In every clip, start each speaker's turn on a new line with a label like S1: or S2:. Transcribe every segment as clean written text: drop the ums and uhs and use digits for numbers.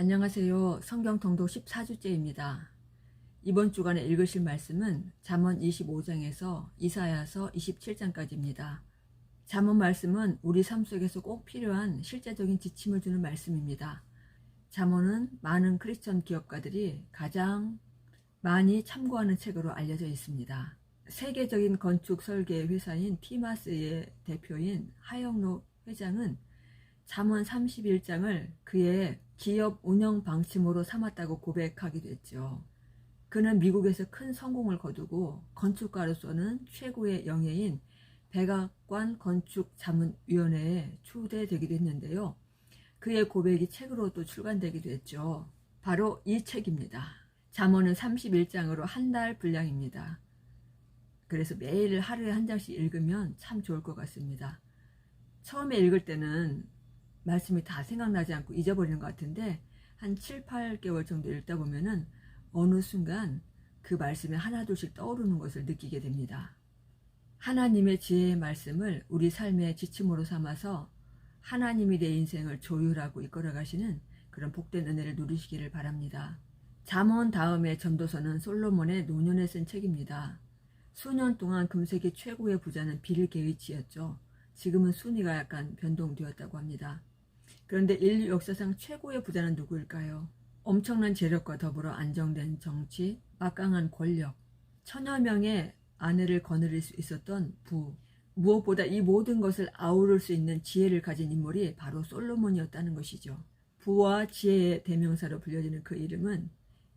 S1: 안녕하세요. 성경 통독 14주째입니다. 이번 주간에 읽으실 말씀은 잠언 25장에서 이사야서 27장까지입니다. 잠언 말씀은 우리 삶 속에서 꼭 필요한 실제적인 지침을 주는 말씀입니다. 잠언은 많은 크리스천 기업가들이 가장 많이 참고하는 책으로 알려져 있습니다. 세계적인 건축 설계 회사인 티마스의 대표인 하영록 회장은 잠언 31장을 그의 기업 운영 방침으로 삼았다고 고백하기도 했죠. 그는 미국에서 큰 성공을 거두고 건축가로서는 최고의 영예인 백악관 건축자문위원회에 초대되기도 했는데요. 그의 고백이 책으로 또 출간되기도 했죠. 바로 이 책입니다. 잠언은 31장으로 한 달 분량입니다. 그래서 매일 하루에 한 장씩 읽으면 참 좋을 것 같습니다. 처음에 읽을 때는 말씀이 다 생각나지 않고 잊어버리는 것 같은데 한 7, 8개월 정도 읽다 보면은 어느 순간 그 말씀이 하나둘씩 떠오르는 것을 느끼게 됩니다. 하나님의 지혜의 말씀을 우리 삶의 지침으로 삼아서 하나님이 내 인생을 조율하고 이끌어 가시는 그런 복된 은혜를 누리시기를 바랍니다. 잠언 다음에 전도서는 솔로몬의 노년에 쓴 책입니다. 수년 동안 금세기 최고의 부자는 빌 게이츠였죠. 지금은 순위가 약간 변동되었다고 합니다. 그런데 인류 역사상 최고의 부자는 누구일까요? 엄청난 재력과 더불어 안정된 정치, 막강한 권력, 천여 명의 아내를 거느릴 수 있었던 부, 무엇보다 이 모든 것을 아우를 수 있는 지혜를 가진 인물이 바로 솔로몬이었다는 것이죠. 부와 지혜의 대명사로 불려지는 그 이름은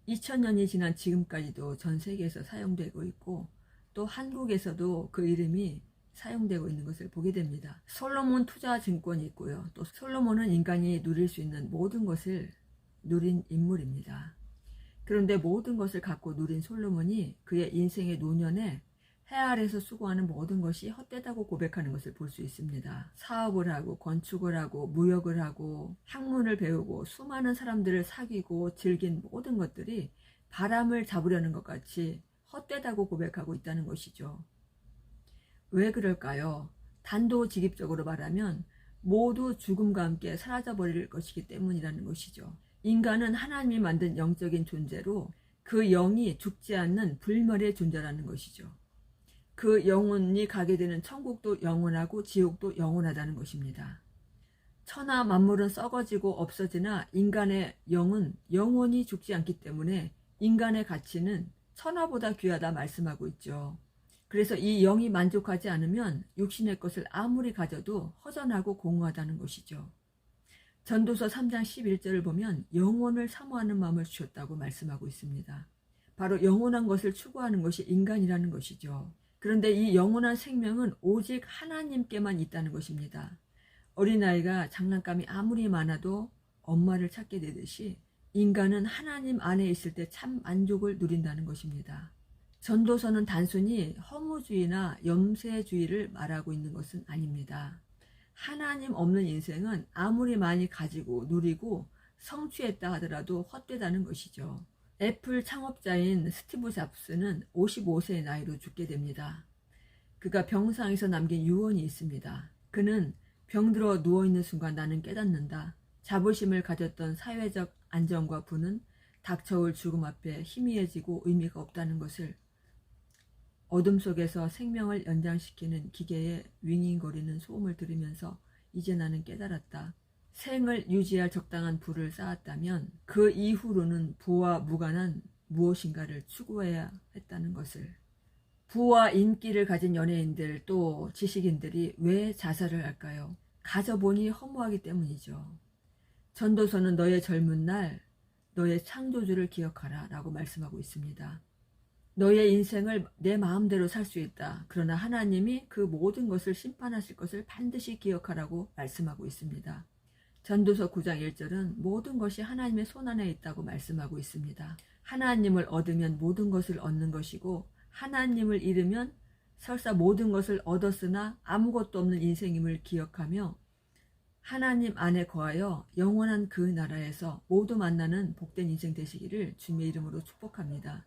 S1: 2000년이 지난 지금까지도 전 세계에서 사용되고 있고 또 한국에서도 그 이름이 사용되고 있는 것을 보게 됩니다. 솔로몬 투자증권이 있고요. 또 솔로몬은 인간이 누릴 수 있는 모든 것을 누린 인물입니다. 그런데 모든 것을 갖고 누린 솔로몬이 그의 인생의 노년에 해 아래서 수고하는 모든 것이 헛되다고 고백하는 것을 볼 수 있습니다. 사업을 하고 건축을 하고 무역을 하고 학문을 배우고 수많은 사람들을 사귀고 즐긴 모든 것들이 바람을 잡으려는 것 같이 헛되다고 고백하고 있다는 것이죠. 왜 그럴까요? 단도직입적으로 말하면 모두 죽음과 함께 사라져버릴 것이기 때문이라는 것이죠. 인간은 하나님이 만든 영적인 존재로 그 영이 죽지 않는 불멸의 존재라는 것이죠. 그 영혼이 가게 되는 천국도 영원하고 지옥도 영원하다는 것입니다. 천하 만물은 썩어지고 없어지나 인간의 영은 영원히 죽지 않기 때문에 인간의 가치는 천하보다 귀하다 말씀하고 있죠. 그래서 이 영이 만족하지 않으면 육신의 것을 아무리 가져도 허전하고 공허하다는 것이죠. 전도서 3장 11절을 보면 영혼을 사모하는 마음을 주셨다고 말씀하고 있습니다. 바로 영원한 것을 추구하는 것이 인간이라는 것이죠. 그런데 이 영원한 생명은 오직 하나님께만 있다는 것입니다. 어린아이가 장난감이 아무리 많아도 엄마를 찾게 되듯이 인간은 하나님 안에 있을 때 참 만족을 누린다는 것입니다. 전도서는 단순히 허무주의나 염세주의를 말하고 있는 것은 아닙니다. 하나님 없는 인생은 아무리 많이 가지고 누리고 성취했다 하더라도 헛되다는 것이죠. 애플 창업자인 스티브 잡스는 55세의 나이로 죽게 됩니다. 그가 병상에서 남긴 유언이 있습니다. 그는 병들어 누워있는 순간 나는 깨닫는다. 자부심을 가졌던 사회적 안정과 부는 닥쳐올 죽음 앞에 희미해지고 의미가 없다는 것을, 어둠 속에서 생명을 연장시키는 기계의 윙윙거리는 소음을 들으면서 이제 나는 깨달았다. 생을 유지할 적당한 부를 쌓았다면 그 이후로는 부와 무관한 무엇인가를 추구해야 했다는 것을. 부와 인기를 가진 연예인들 또 지식인들이 왜 자살을 할까요? 가져보니 허무하기 때문이죠. 전도서는 너의 젊은 날 너의 창조주를 기억하라 라고 말씀하고 있습니다. 너의 인생을 내 마음대로 살 수 있다. 그러나 하나님이 그 모든 것을 심판하실 것을 반드시 기억하라고 말씀하고 있습니다. 전도서 9장 1절은 모든 것이 하나님의 손안에 있다고 말씀하고 있습니다. 하나님을 얻으면 모든 것을 얻는 것이고 하나님을 잃으면 설사 모든 것을 얻었으나 아무것도 없는 인생임을 기억하며 하나님 안에 거하여 영원한 그 나라에서 모두 만나는 복된 인생 되시기를 주님의 이름으로 축복합니다.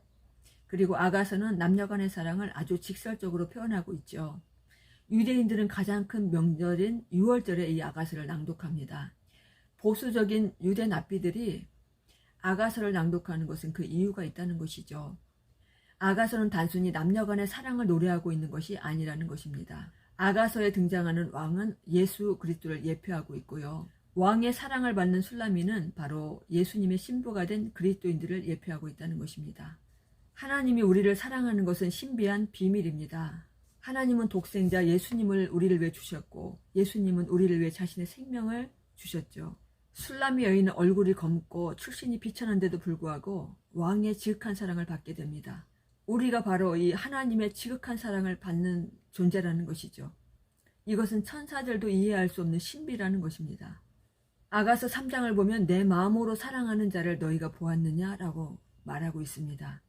S1: 그리고 아가서는 남녀간의 사랑을 아주 직설적으로 표현하고 있죠. 유대인들은 가장 큰 명절인 6월절에 이 아가서를 낭독합니다. 보수적인 유대 납비들이 아가서를 낭독하는 것은 그 이유가 있다는 것이죠. 아가서는 단순히 남녀 간의 사랑을 노래하고 있는 것이 아니라는 것입니다. 아가서에 등장하는 왕은 예수 그리스도를 예표하고 있고요. 왕의 사랑을 받는 술라미는 바로 예수님의 신부가 된 그리스도인들을 예표하고 있다는 것입니다. 하나님이 우리를 사랑하는 것은 신비한 비밀입니다. 하나님은 독생자 예수님을 우리를 위해 주셨고 예수님은 우리를 위해 자신의 생명을 주셨죠. 술라미 여인은 얼굴이 검고 출신이 비천한데도 불구하고 왕의 지극한 사랑을 받게 됩니다. 우리가 바로 이 하나님의 지극한 사랑을 받는 존재라는 것이죠. 이것은 천사들도 이해할 수 없는 신비라는 것입니다. 아가서 3장을 보면 내 마음으로 사랑하는 자를 너희가 보았느냐라고 말하고 있습니다.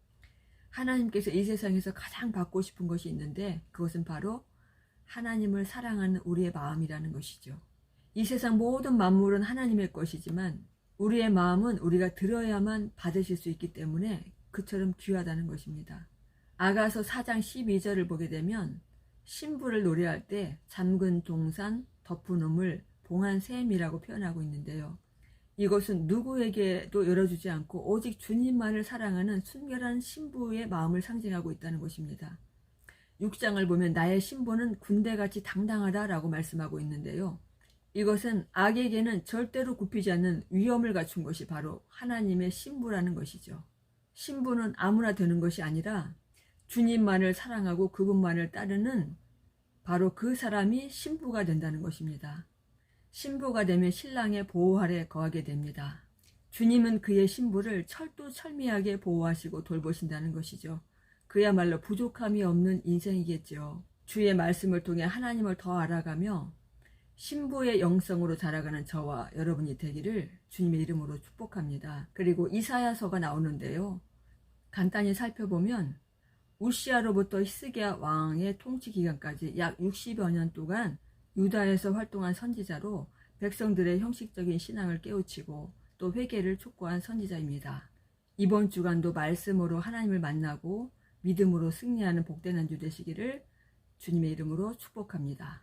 S1: 하나님께서 이 세상에서 가장 받고 싶은 것이 있는데 그것은 바로 하나님을 사랑하는 우리의 마음이라는 것이죠. 이 세상 모든 만물은 하나님의 것이지만 우리의 마음은 우리가 들어야만 받으실 수 있기 때문에 그처럼 귀하다는 것입니다. 아가서 4장 12절을 보게 되면 신부를 노래할 때 잠근 동산, 덮은 우물, 봉한 샘이라고 표현하고 있는데요. 이것은 누구에게도 열어주지 않고 오직 주님만을 사랑하는 순결한 신부의 마음을 상징하고 있다는 것입니다. 6장을 보면 나의 신부는 군대같이 당당하다라고 말씀하고 있는데요. 이것은 악에게는 절대로 굽히지 않는 위엄을 갖춘 것이 바로 하나님의 신부라는 것이죠. 신부는 아무나 되는 것이 아니라 주님만을 사랑하고 그분만을 따르는 바로 그 사람이 신부가 된다는 것입니다. 신부가 되면 신랑의 보호 아래 거하게 됩니다. 주님은 그의 신부를 철두철미하게 보호하시고 돌보신다는 것이죠. 그야말로 부족함이 없는 인생이겠죠. 주의 말씀을 통해 하나님을 더 알아가며 신부의 영성으로 자라가는 저와 여러분이 되기를 주님의 이름으로 축복합니다. 그리고 이사야서가 나오는데요. 간단히 살펴보면 우시아로부터 히스기야 왕의 통치 기간까지 약 60여 년 동안 유다에서 활동한 선지자로 백성들의 형식적인 신앙을 깨우치고 또 회개를 촉구한 선지자입니다. 이번 주간도 말씀으로 하나님을 만나고 믿음으로 승리하는 복된 한 주 되시기를 주님의 이름으로 축복합니다.